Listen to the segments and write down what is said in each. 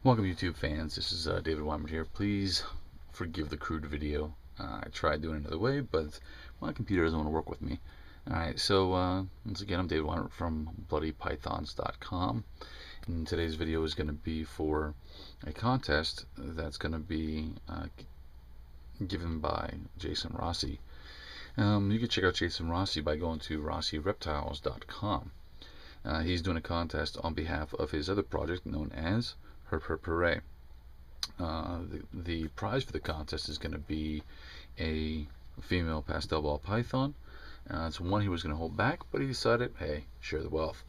Welcome YouTube fans, this is David Weimer here. Please forgive the crude video. I tried doing it another way, but my computer doesn't want to work with me. Alright, so once again, I'm David Weimer from bloodypythons.com, and today's video is going to be for a contest that's going to be given by Jason Rossi. You can check out Jason Rossi by going to rossireptiles.com. He's doing a contest on behalf of his other project known as Her. The prize for the contest is going to be a female pastel ball python. It's one he was going to hold back, but he decided, hey, share the wealth.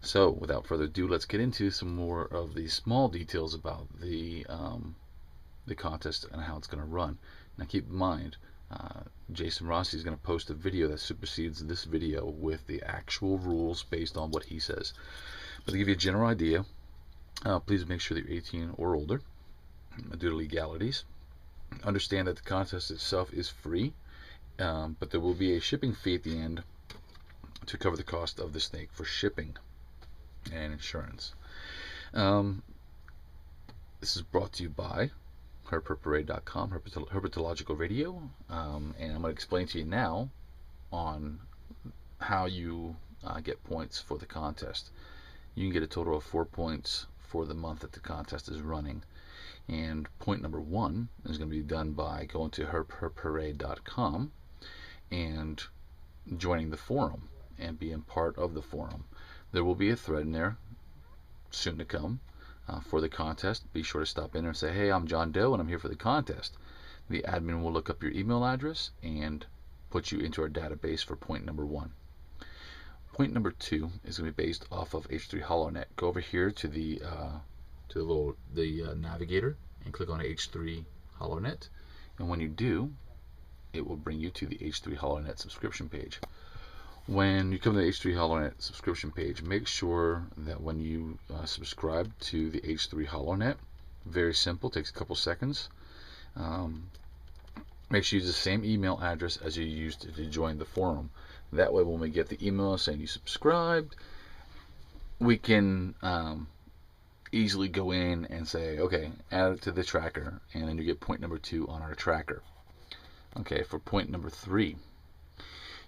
So without further ado, let's get into some more of the small details about the contest and how it's going to run. Now keep in mind, Jason Rossi is going to post a video that supersedes this video with the actual rules based on what he says. But to give you a general idea, please make sure that you're 18 or older due to legalities. Understand that the contest itself is free, but there will be a shipping fee at the end to cover the cost of the snake for shipping and insurance. This is brought to you by herperparade.com, herpetological radio, and I'm going to explain to you now on how you get points for the contest. You can get a total of 4 points for the month that the contest is running, and point number 1 is going to be done by going to herperparade.com and joining the forum and being part of the forum. There will be a thread in there soon to come for the contest. Be sure to stop in there and say, hey, I'm John Doe and I'm here for the contest. The admin will look up your email address and put you into our database for point number 1. Point number 2 is going to be based off of H3 HoloNet. Go over here to the navigator and click on H3 HoloNet, and when you do, it will bring you to the H3 HoloNet subscription page. When you come to the H3 HoloNet subscription page, make sure that when you subscribe to the H3 HoloNet, very simple, takes a couple seconds, make sure you use the same email address as you used to join the forum. That way when we get the email saying you subscribed, we can easily go in and say, okay, add it to the tracker, and then you get point number 2 on our tracker. Okay, for point number 3,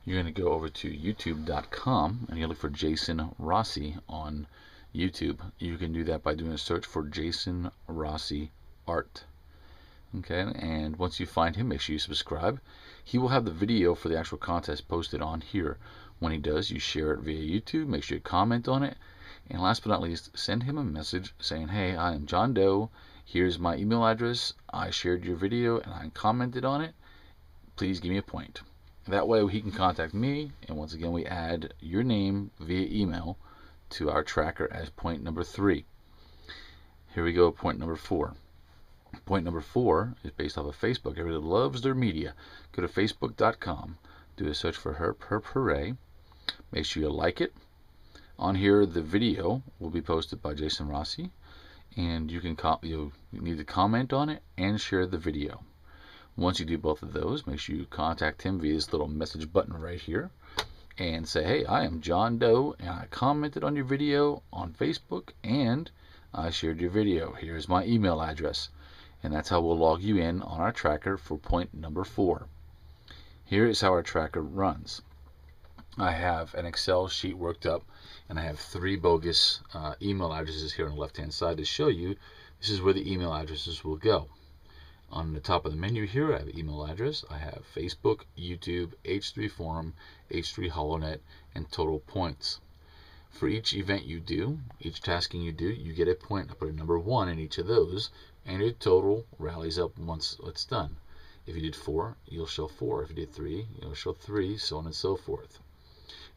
you're going to go over to youtube.com and you look for Jason Rossi on YouTube. You can do that by doing a search for Jason Rossi Art. Okay, and once you find him, make sure you subscribe. He will have the video for the actual contest posted on here. When he does, you share it via YouTube. Make sure you comment on it. And last but not least, send him a message saying, hey, I am John Doe. Here's my email address. I shared your video and I commented on it. Please give me a point. That way he can contact me, and once again we add your name via email to our tracker as point number 3. Here we go, point number 4. Point number 4 is based off of Facebook. Everybody loves their media. Go to facebook.com, do a search for Her. Make sure you like it. On here, the video will be posted by Jason Rossi, and you need to comment on it and share the video. Once you do both of those, make sure you contact him via this little message button right here and say, hey, I am John Doe and I commented on your video on Facebook and I shared your video. Here's my email address. And that's how we'll log you in on our tracker for point number 4. Here is how our tracker runs. I have an Excel sheet worked up, and I have 3 bogus email addresses here on the left hand side to show you this is where the email addresses will go. On the top of the menu here, I have an email address. I have Facebook, YouTube, H3 Forum, H3 HoloNet, and total points. For each event you do, each tasking you do, you get a point. I put a number 1 in each of those, and your total rallies up once it's done. If you did 4, you'll show 4. If you did 3, you'll show 3, so on and so forth.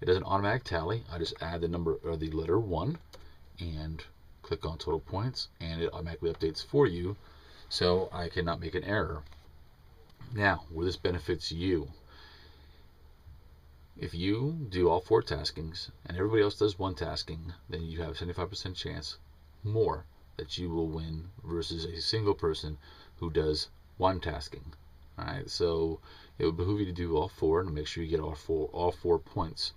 It does an automatic tally. I just add the number or the letter 1 and click on total points, and it automatically updates for you, so I cannot make an error. Now, where this benefits you, if you do all 4 taskings and everybody else does 1 tasking, then you have a 75% chance more that you will win versus a single person who does 1 tasking. Alright, so it would behoove you to do all 4 and make sure you get all four points.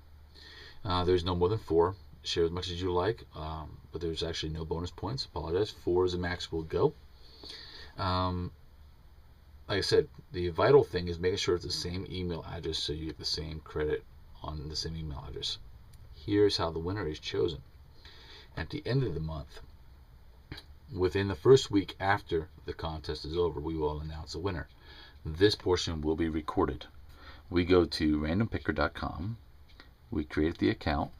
There's no more than 4. Share as much as you like, but there's actually no bonus points. Apologize. 4 is the max we'll go. Like I said, the vital thing is making sure it's the same email address so you get the same credit on the same email address. Here's how the winner is chosen. At the end of the month, within the first week after the contest is over, we will announce a winner. This portion will be recorded. We go to randompicker.com, we create the account,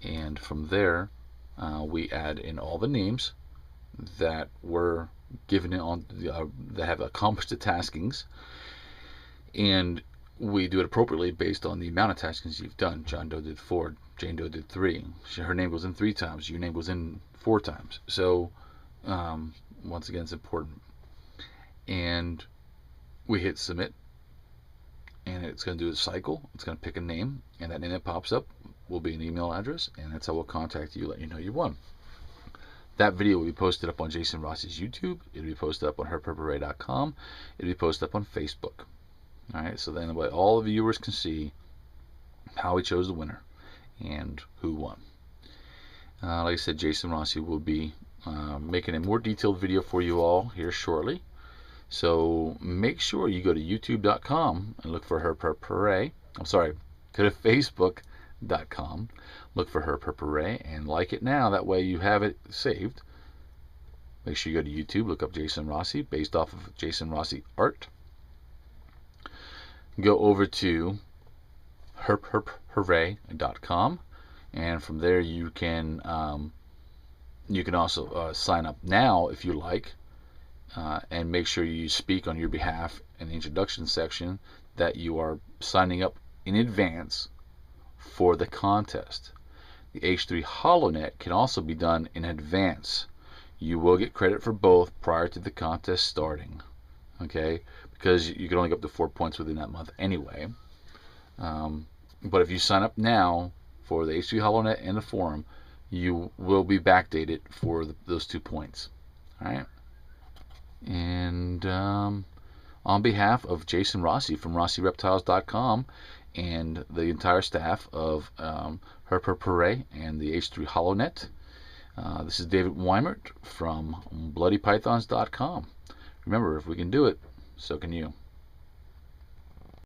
and from there we add in all the names that were given on that have accomplished the taskings, and we do it appropriately based on the amount of taskings you've done. John Doe did 4, Jane Doe did 3. Her name goes in 3 times, your name goes in 4 times. So once again, it's important. And we hit submit, and it's going to do a cycle. It's going to pick a name, and that name that pops up will be an email address, and that's how we'll contact you, let you know you won. That video will be posted up on Jason Rossi's YouTube. It'll be posted up on herpurplerae.com. It'll be posted up on Facebook. All right, so then all the viewers can see how we chose the winner and who won. Like I said, Jason Rossi will be making a more detailed video for you all here shortly. So make sure you go to youtube.com and look for herpurplerae. I'm sorry, go to facebook.com, look for herpurplerae, and like it now. That way you have it saved. Make sure you go to YouTube, look up Jason Rossi, based off of Jason Rossi art. Go over to herpurplerae.com, and from there you can also sign up now if you like, and make sure you speak on your behalf in the introduction section that you are signing up in advance for the contest. The H3 HoloNet can also be done in advance. You will get credit for both prior to the contest starting, okay? Because you can only get up to 4 points within that month anyway. But if you sign up now for the H3 HoloNet and the forum, you will be backdated for those 2 points. All right. And on behalf of Jason Rossi from RossiReptiles.com and the entire staff of herpurplerae and the H3 HoloNet, this is David Weimert from BloodyPythons.com. Remember, if we can do it, so can you.